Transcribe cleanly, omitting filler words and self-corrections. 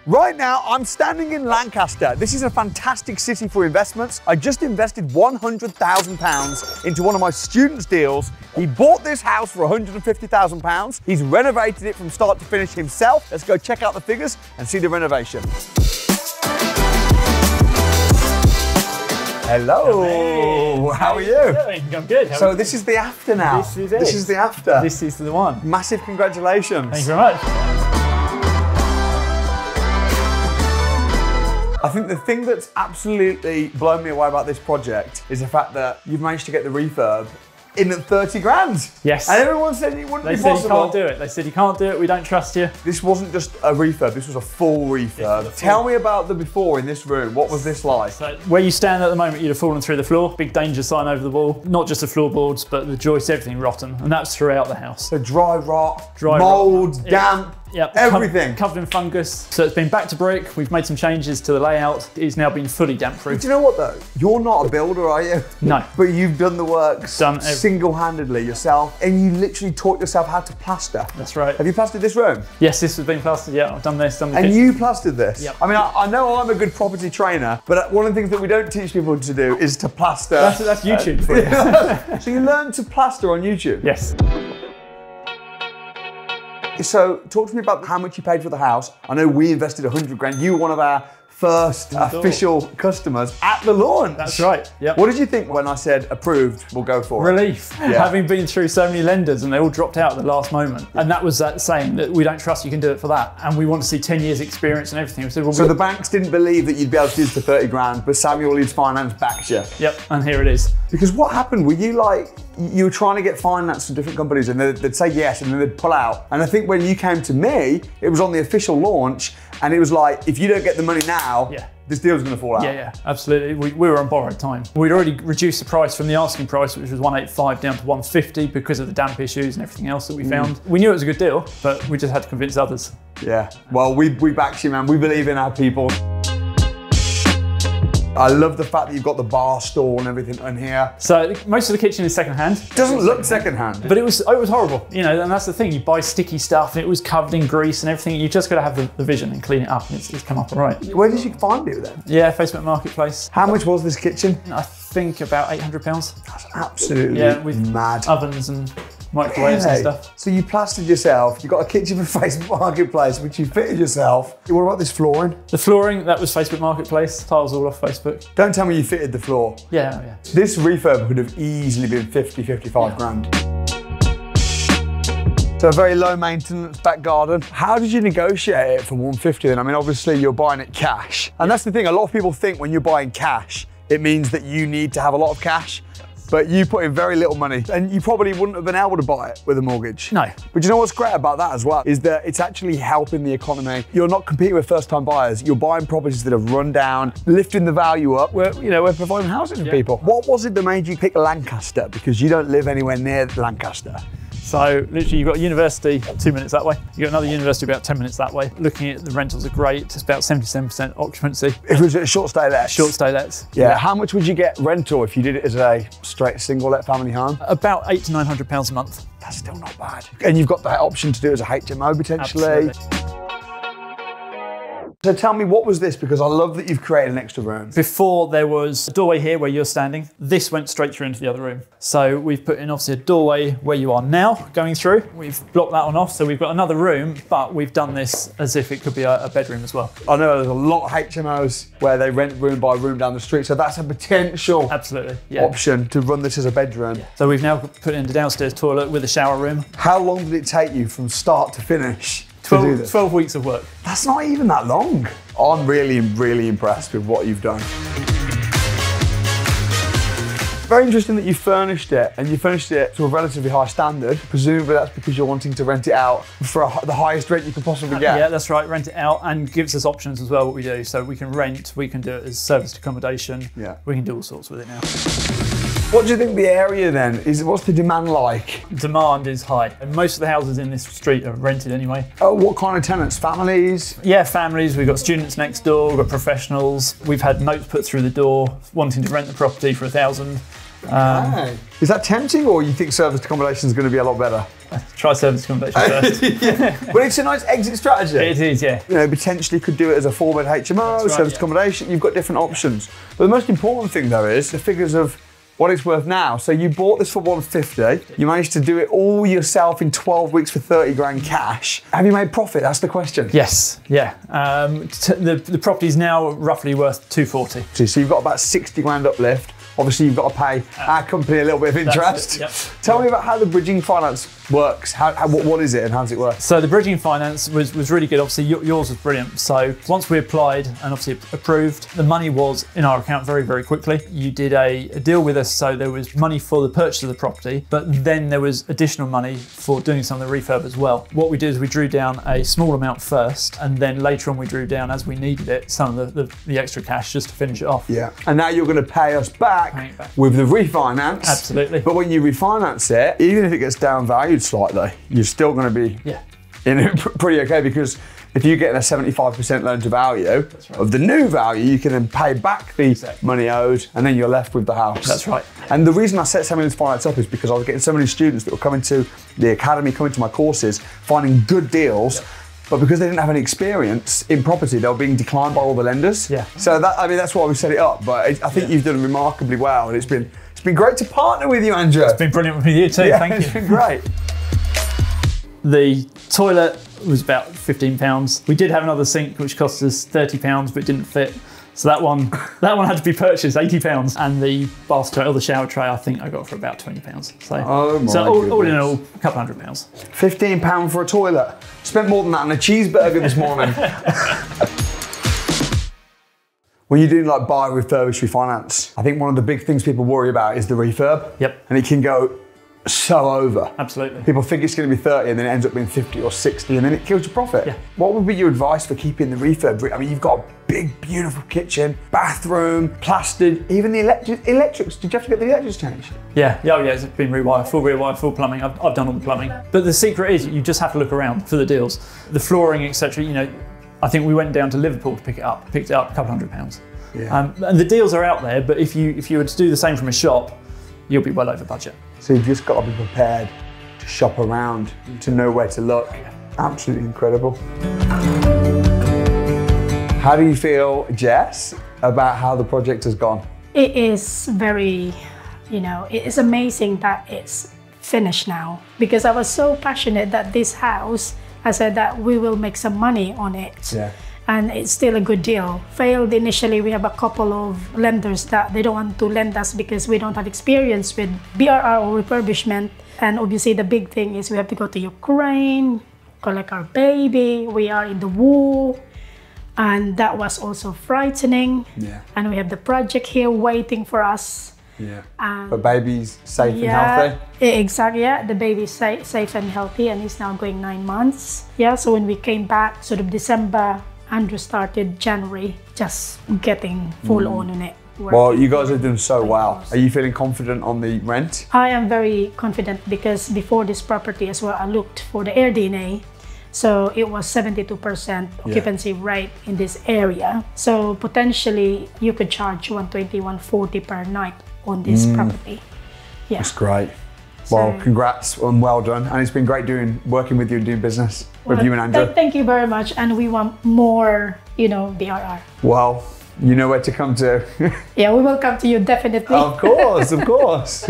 Right now, I'm standing in Lancaster. This is a fantastic city for investments. I just invested £100,000 into one of my students' deals. He bought this house for £150,000. He's renovated it from start to finish himself. Let's go check out the figures and see the renovation. Hello. Hey, how are you? I'm good. So this is the after now. This is it. This is the after. This is the one. Massive congratulations. Thank you very much. I think the thing that's absolutely blown me away about this project is the fact that you've managed to get the refurb in at 30 grand. Yes. And everyone said it wouldn't be possible. They said you can't do it. They said you can't do it, we don't trust you. This wasn't just a refurb, this was a full refurb. Tell me about the before in this room. What was this like? So where you stand at the moment, you'd have fallen through the floor. Big danger sign over the wall. Not just the floorboards, but the joists, everything rotten. And that's throughout the house. So dry rot, Dry mould, rot. damp. Yep, everything. Covered in fungus. So it's been back to brick. We've made some changes to the layout. It's now been fully damp proof. Do you know what though? You're not a builder, are you? No. But you've done the work single-handedly yourself, and you literally taught yourself how to plaster. That's right. Have you plastered this room? Yes, this has been plastered. Yeah, I've done this, done the And kitchen. you plastered this? Yep. I mean, I know I'm a good property trainer, but one of the things that we don't teach people to do is to plaster. That's YouTube for you. So you learned to plaster on YouTube? Yes. So talk to me about how much you paid for the house. I know we invested 100 grand. You were one of our first official customers at the launch. That's right, yep. What did you think when I said approved, we'll go for it? Relief. Yeah. Having been through so many lenders and they all dropped out at the last moment. And that was that saying that we don't trust you can do it for that. And we want to see 10 years experience and everything. We said, well, so the banks didn't believe that you'd be able to do this for 30 grand, but Samuel Leeds Finance backed you. Yep, and here it is. Because what happened? Were you like, you were trying to get finance from different companies and they'd say yes and then they'd pull out. And I think when you came to me, it was on the official launch and it was like, if you don't get the money now, this deal's gonna fall out. Yeah, absolutely. We were on borrowed time. We'd already reduced the price from the asking price, which was 185 down to 150 because of the damp issues and everything else that we found. We knew it was a good deal, but we just had to convince others. Yeah, well, we back you, man. We believe in our people. I love the fact that you've got the bar stool and everything in here. So most of the kitchen is secondhand. Doesn't look secondhand. But it was horrible, you know, and that's the thing. You buy sticky stuff and it was covered in grease and everything. You just got to have the vision and clean it up and it's come up all right. Where did you find it then? Yeah, Facebook Marketplace. How much was this kitchen? I think about £800. That's absolutely mad. Ovens and microwaves and stuff. So you plastered yourself, you got a kitchen for Facebook Marketplace, which you fitted yourself. What about this flooring? The flooring, that was Facebook Marketplace. Tiles all off Facebook. Don't tell me you fitted the floor. Yeah. This refurb would have easily been 50, 55 grand. So a very low maintenance back garden. How did you negotiate it for 150 then? I mean, obviously you're buying it cash. And that's the thing, a lot of people think when you're buying cash, it means that you need to have a lot of cash. But you put in very little money and you probably wouldn't have been able to buy it with a mortgage. No. But you know what's great about that as well is that it's actually helping the economy. You're not competing with first-time buyers. You're buying properties that have run down, lifting the value up. We're providing houses for people. What was it that made you pick Lancaster? Because you don't live anywhere near Lancaster. So literally you've got a university 2 minutes that way. You've got another university about 10 minutes that way. Looking at the rentals are great. It's about 77% occupancy. If it was a short stay lets? Short stay lets. Yeah. How much would you get rental if you did it as a straight single let family home? About £800 to £900 a month. That's still not bad. And you've got that option to do it as a HMO potentially. Absolutely. So tell me, what was this? Because I love that you've created an extra room. Before there was a doorway here where you're standing. This went straight through into the other room. So we've put in obviously a doorway where you are now going through. We've blocked that one off. So we've got another room, but we've done this as if it could be a bedroom as well. I know there's a lot of HMOs where they rent room by room down the street. So that's a potential option to run this as a bedroom. Yeah. So we've now put in the downstairs toilet with a shower room. How long did it take you from start to finish? 12 weeks of work. That's not even that long. I'm really, really impressed with what you've done. Very interesting that you furnished it, and you furnished it to a relatively high standard. Presumably that's because you're wanting to rent it out for the highest rent you could possibly get. Yeah, that's right, rent it out, and gives us options as well what we do. So we can rent, we can do it as serviced accommodation, we can do all sorts with it now. What do you think the area then is? What's the demand like? Demand is high. And most of the houses in this street are rented anyway. Oh, what kind of tenants? Families? Yeah, families. We've got students next door, we've got professionals. We've had notes put through the door wanting to rent the property for 1,000. Is that tempting, or you think service accommodation is going to be a lot better? Try service accommodation first. Yeah. But it's a nice exit strategy. It is, yeah. You know, potentially could do it as a 4-bed HMO, right, service accommodation. You've got different options. But the most important thing, though, is the figures of what it's worth now. So you bought this for 150. You managed to do it all yourself in 12 weeks for 30 grand cash. Have you made profit? That's the question. Yes, yeah. The property is now roughly worth 240. So you've got about 60 grand uplift. Obviously, you've got to pay our company a little bit of interest. Yep. Tell me about how the bridging finance works. What is it and how does it work? So the bridging finance was really good. Obviously, yours was brilliant. So once we applied and obviously approved, the money was in our account very, very quickly. You did a deal with us, so there was money for the purchase of the property, but then there was additional money for doing some of the refurb as well. What we did is we drew down a small amount first, and then later on we drew down, as we needed it, some of the extra cash just to finish it off. Yeah. And now you're going to pay us back with the refinance. Absolutely. But when you refinance it, even if it gets downvalued slightly, you're still going to be in it pretty okay, because if you're getting a 75% loan to value of the new value, you can then pay back the money owed, and then you're left with the house. That's right. And the reason I set some of this finance up is because I was getting so many students that were coming to the academy, coming to my courses, finding good deals. But because they didn't have any experience in property, they were being declined by all the lenders. Yeah. So that's why we set it up. But I think you've done remarkably well, and it's been great to partner with you, Andrew. It's been brilliant with you too. Thank you. It's been great. The toilet was about £15. We did have another sink which cost us £30, but it didn't fit. So that one had to be purchased, £80. And the bath tray or the shower tray, I think I got for about £20. So, all in all, a couple £100. £15 for a toilet. Spent more than that on a cheeseburger this morning. When you're doing like buy, refurbish, refinance, I think one of the big things people worry about is the refurb. Yep. And it can go so over. Absolutely. People think it's going to be 30 and then it ends up being 50 or 60 and then it kills your profit. Yeah. What would be your advice for keeping the refurb? I mean, you've got a big, beautiful kitchen, bathroom, plastered, even the electrics. Did you have to get the electrics changed? Yeah, it's been rewired, full plumbing. I've done all the plumbing. But the secret is you just have to look around for the deals. The flooring, etc. You know, I think we went down to Liverpool to pick it up. Picked it up, a couple £100. Yeah. And the deals are out there, but if you were to do the same from a shop, you'll be well over budget. So you've just got to be prepared to shop around, to know where to look. Absolutely incredible. How do you feel, Jess, about how the project has gone? It is very, it is amazing that it's finished now, because I was so passionate that this house, I said that we will make some money on it. Yeah. And it's still a good deal. Failed initially, we have a couple of lenders that they don't want to lend us because we don't have experience with BRR or refurbishment. And obviously the big thing is we have to go to Ukraine, collect our baby, we are in the war. And that was also frightening. Yeah. And we have the project here waiting for us. Yeah. But baby's safe and healthy? Exactly, yeah. The baby's safe and healthy, and he's now going 9 months. Yeah, so when we came back, sort of December, Andrew started January, just getting full on it. Well, you guys are doing so well. Are you feeling confident on the rent? I am very confident, because before this property as well, I looked for the AirDNA. So it was 72% occupancy rate in this area. So potentially you could charge 120, 140 per night on this property. Yeah. That's great. Well, congrats and well done. And it's been great working with you and doing business with you and Andrew. Thank you very much. And we want more, BRR. Well, you know where to come to. Yeah, we will come to you definitely. Of course, of course.